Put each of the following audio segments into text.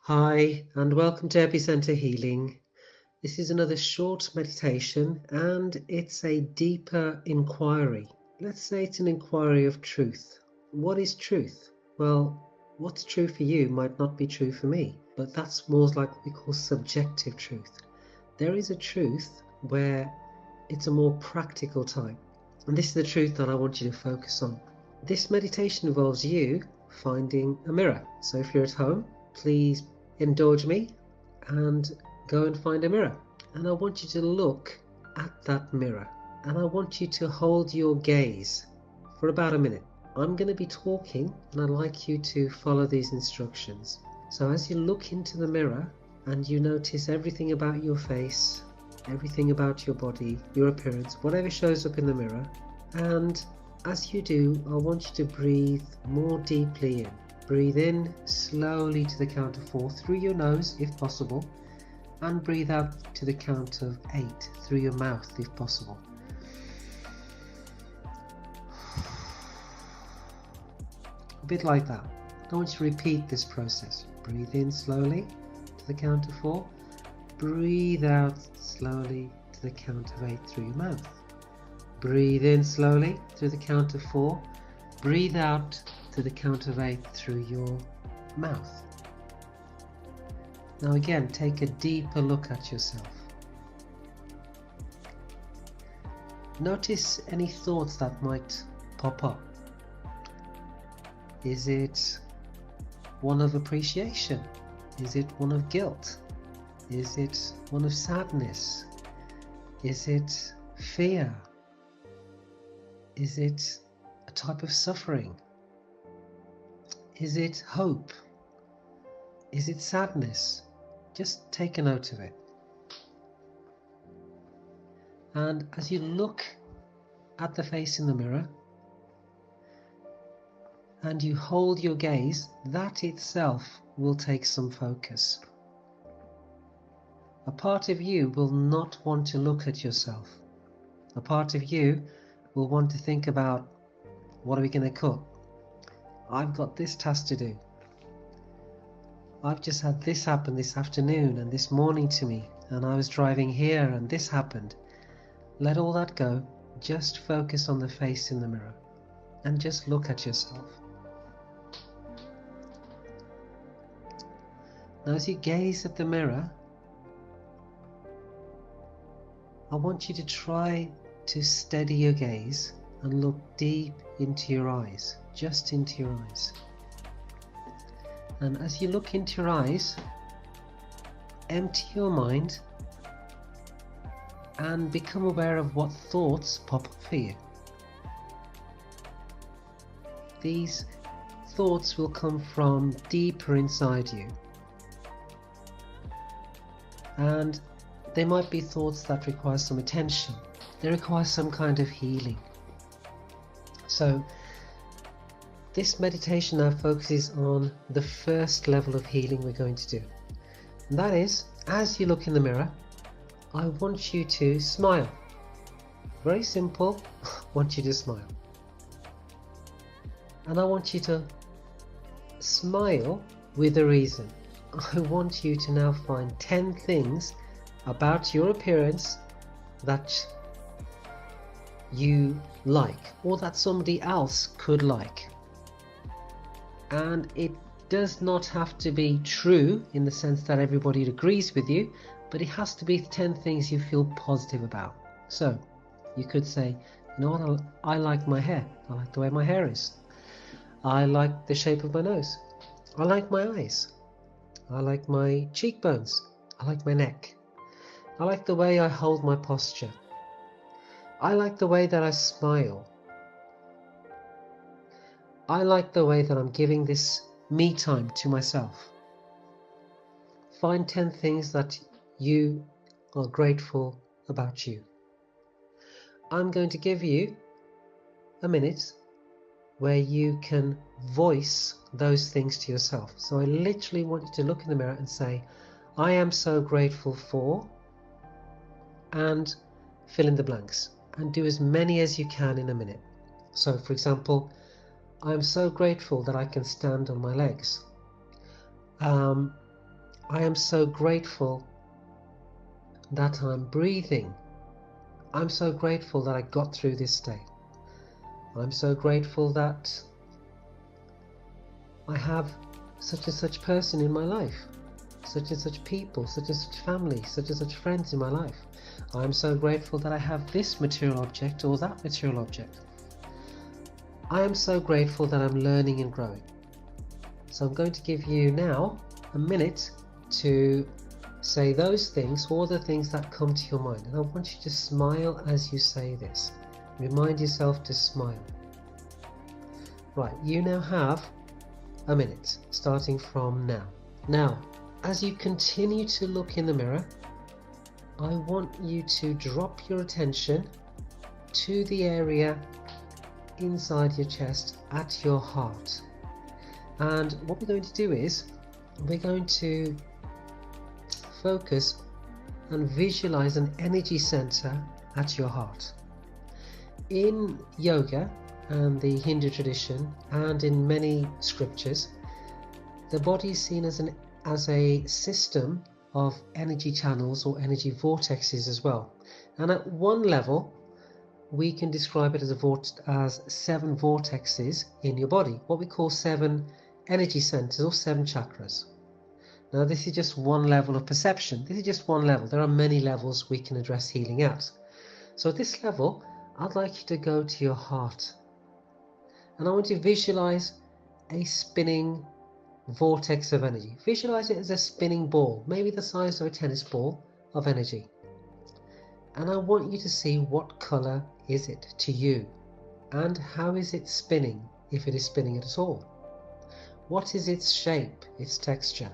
Hi, and welcome to Epicentre Healing. This is another short meditation, and it's a deeper inquiry. Let's say it's an inquiry of truth. What is truth? Well, what's true for you might not be true for me, but that's more like what we call subjective truth. There is a truth where it's a more practical type, and this is the truth that I want you to focus on. This meditation involves you finding a mirror. So if you're at home, please indulge me and go and find a mirror. And I want you to look at that mirror. And I want you to hold your gaze for about a minute. I'm going to be talking and I'd like you to follow these instructions. So as you look into the mirror and you notice everything about your face, everything about your body, your appearance, whatever shows up in the mirror, and as you do, I want you to breathe more deeply in. Breathe in slowly to the count of 4 through your nose if possible, and breathe out to the count of 8 through your mouth if possible. A bit like that. I want you to repeat this process. Breathe in slowly to the count of 4. Breathe out slowly to the count of 8 through your mouth. Breathe in slowly through the count of 4. Breathe out to the count of 8 through your mouth. Now again, take a deeper look at yourself. Notice any thoughts that might pop up. Is it one of appreciation? Is it one of guilt? Is it one of sadness? Is it fear? Is it a type of suffering? Is it hope? Is it sadness? Just take a note of it. And as you look at the face in the mirror and you hold your gaze, that itself will take some focus. A part of you will not want to look at yourself. A part of you will want to think about, what are we going to cook? I've got this task to do. I've just had this happen this afternoon and this morning to me, and I was driving here and this happened. Let all that go. Just focus on the face in the mirror and just look at yourself. Now as you gaze at the mirror, I want you to try to steady your gaze and look deep into your eyes, just into your eyes. And as you look into your eyes, empty your mind and become aware of what thoughts pop up for you. These thoughts will come from deeper inside you, and they might be thoughts that require some attention. They require some kind of healing. So this meditation now focuses on the first level of healing we're going to do. And that is, as you look in the mirror, I want you to smile. Very simple. I want you to smile. And I want you to smile with a reason. I want you to now find 10 things about your appearance that you like, or that somebody else could like. And it does not have to be true in the sense that everybody agrees with you, but it has to be 10 things you feel positive about. So you could say, you know what, I like my hair. I like the way my hair is. I like the shape of my nose. I like my eyes. I like my cheekbones. I like my neck. I like the way I hold my posture. I like the way that I smile. I like the way that I'm giving this me time to myself. Find 10 things that you are grateful about you. I'm going to give you a minute where you can voice those things to yourself. So I literally want you to look in the mirror and say, I am so grateful for, and fill in the blanks, and do as many as you can in a minute. So for example, I'm so grateful that I can stand on my legs. I am so grateful that I'm breathing. I'm so grateful that I got through this day. I'm so grateful that I have such and such person in my life, such and such people, such and such family, such and such friends in my life. I'm so grateful that I have this material object or that material object. I am so grateful that I'm learning and growing. So I'm going to give you now a minute to say those things, all the things that come to your mind. And I want you to smile as you say this. Remind yourself to smile. Right, you now have a minute, starting from now. Now, as you continue to look in the mirror, I want you to drop your attention to the area inside your chest at your heart. And what we're going to do is, we're going to focus and visualize an energy center at your heart. In yoga and the Hindu tradition, and in many scriptures, the body is seen as a system of energy channels or energy vortexes as well. And at one level, we can describe it as 7 vortexes in your body, what we call 7 energy centers or 7 chakras. Now, this is just one level of perception. This is just one level. There are many levels we can address healing at. So at this level, I'd like you to go to your heart. And I want you to visualize a spinning vortex of energy. Visualize it as a spinning ball, maybe the size of a tennis ball of energy. And I want you to see what color is it to you, and how is it spinning, if it is spinning it at all. What is its shape, its texture?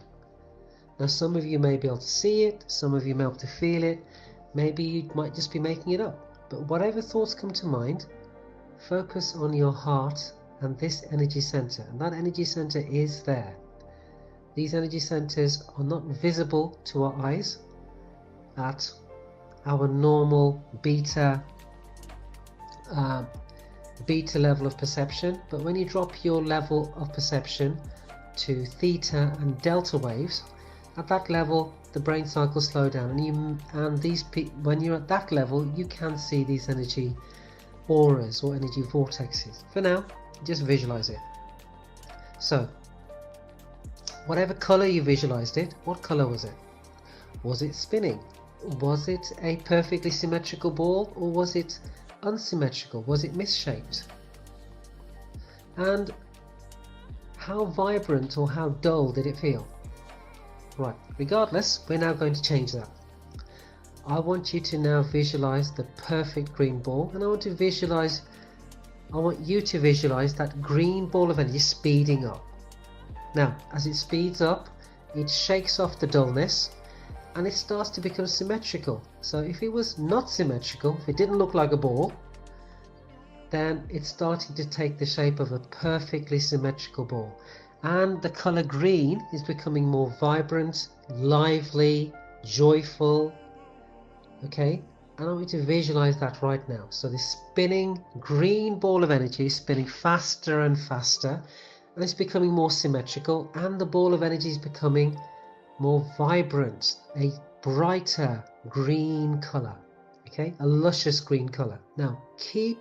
Now, some of you may be able to see it, some of you may be able to feel it, maybe you might just be making it up. But whatever thoughts come to mind, focus on your heart and this energy center, and that energy center is there. These energy centers are not visible to our eyes at our normal beta level of perception, but when you drop your level of perception to theta and delta waves, at that level the brain cycles slow down, when you're at that level, you can see these energy auras or energy vortexes. For now, just visualize it. So, whatever color you visualized it, what color was it? Was it spinning? Was it a perfectly symmetrical ball, or was it unsymmetrical? Was it misshaped? And how vibrant or how dull did it feel? Right, regardless, we're now going to change that. I want you to now visualize the perfect green ball, and I want you to visualize that green ball of energy speeding up. Now, as it speeds up, it shakes off the dullness and it starts to become symmetrical. So if it was not symmetrical, if it didn't look like a ball, then it's starting to take the shape of a perfectly symmetrical ball. And the color green is becoming more vibrant, lively, joyful. Okay, and I want you to visualize that right now. So this spinning green ball of energy is spinning faster and faster, and it's becoming more symmetrical, and the ball of energy is becoming more vibrant, a brighter green color. Okay, a luscious green color. Now keep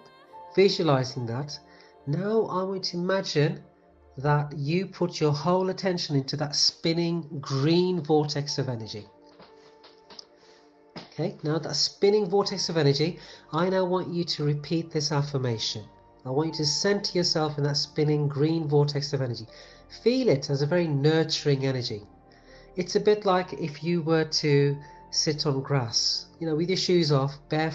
visualizing that. Now I want to imagine that you put your whole attention into that spinning green vortex of energy. Okay, now that spinning vortex of energy, I now want you to repeat this affirmation. I want you to center yourself in that spinning green vortex of energy. Feel it as a very nurturing energy. It's a bit like if you were to sit on grass, with your shoes off, bare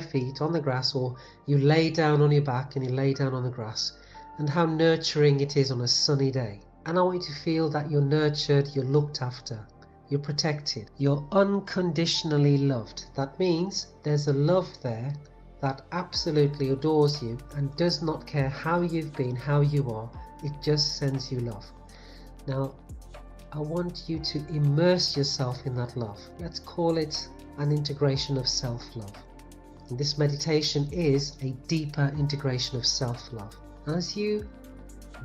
feet on the grass, or you lay down on your back and you lay down on the grass, and how nurturing it is on a sunny day. And I want you to feel that you're nurtured, you're looked after, you're protected, you're unconditionally loved. That means there's a love there that absolutely adores you and does not care how you've been, how you are. It just sends you love. Now, I want you to immerse yourself in that love. Let's call it an integration of self-love. And this meditation is a deeper integration of self-love. As you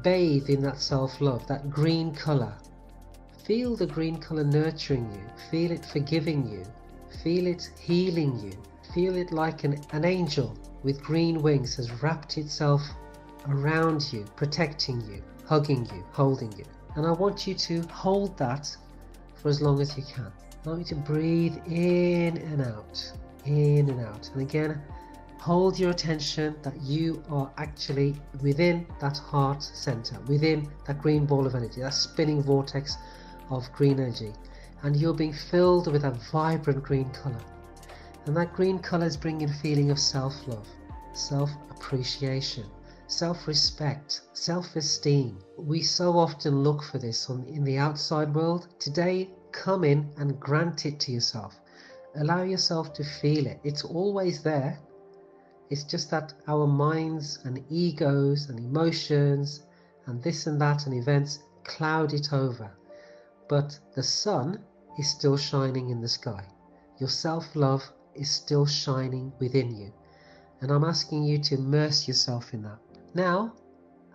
bathe in that self-love, that green color, Feel the green colour nurturing you, feel it forgiving you, feel it healing you, feel it like an angel with green wings has wrapped itself around you, protecting you, hugging you, holding you. And I want you to hold that for as long as you can. I want you to breathe in and out, in and out. And again, hold your attention that you are actually within that heart center, within that green ball of energy, that spinning vortex of green energy. And you're being filled with a vibrant green color. And that green color is bringing a feeling of self-love, self-appreciation, self-respect, self-esteem. We so often look for this in the outside world. Today, come in and grant it to yourself. Allow yourself to feel it. It's always there. It's just that our minds and egos and emotions and this and that and events cloud it over. But the sun is still shining in the sky. Your self-love is still shining within you. And I'm asking you to immerse yourself in that. Now,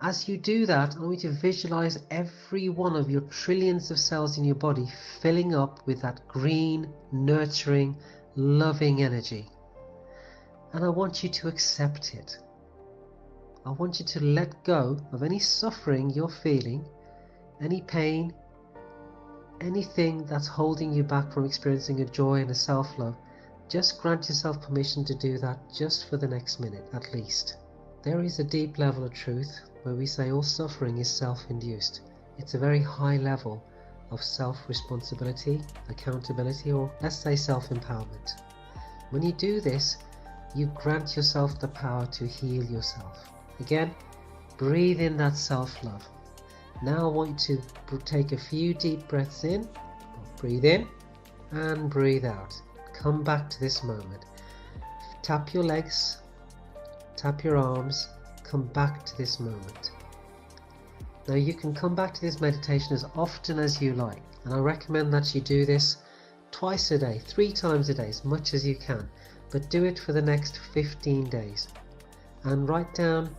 as you do that, I want you to visualize every one of your trillions of cells in your body filling up with that green, nurturing, loving energy. And I want you to accept it. I want you to let go of any suffering you're feeling, any pain, anything that's holding you back from experiencing a joy and a self-love. Just grant yourself permission to do that just for the next minute at least. There is a deep level of truth where we say all suffering is self-induced. It's a very high level of self-responsibility, accountability, or let's say self-empowerment. When you do this, you grant yourself the power to heal yourself. Again, breathe in that self-love. Now I want you to take a few deep breaths in, breathe in and breathe out. Come back to this moment. Tap your legs, tap your arms, come back to this moment. Now you can come back to this meditation as often as you like, and I recommend that you do this twice a day, 3 times a day, as much as you can, but do it for the next 15 days and write down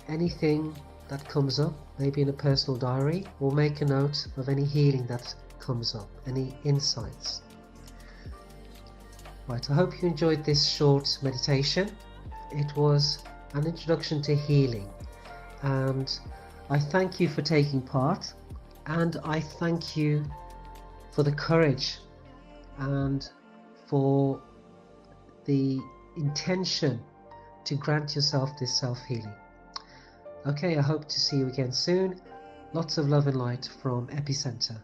anything that comes up, maybe in a personal diary, or make a note of any healing that comes up, any insights. Right, I hope you enjoyed this short meditation. It was an introduction to healing, and I thank you for taking part, and I thank you for the courage and for the intention to grant yourself this self-healing. Okay, I hope to see you again soon. Lots of love and light from Epicentre.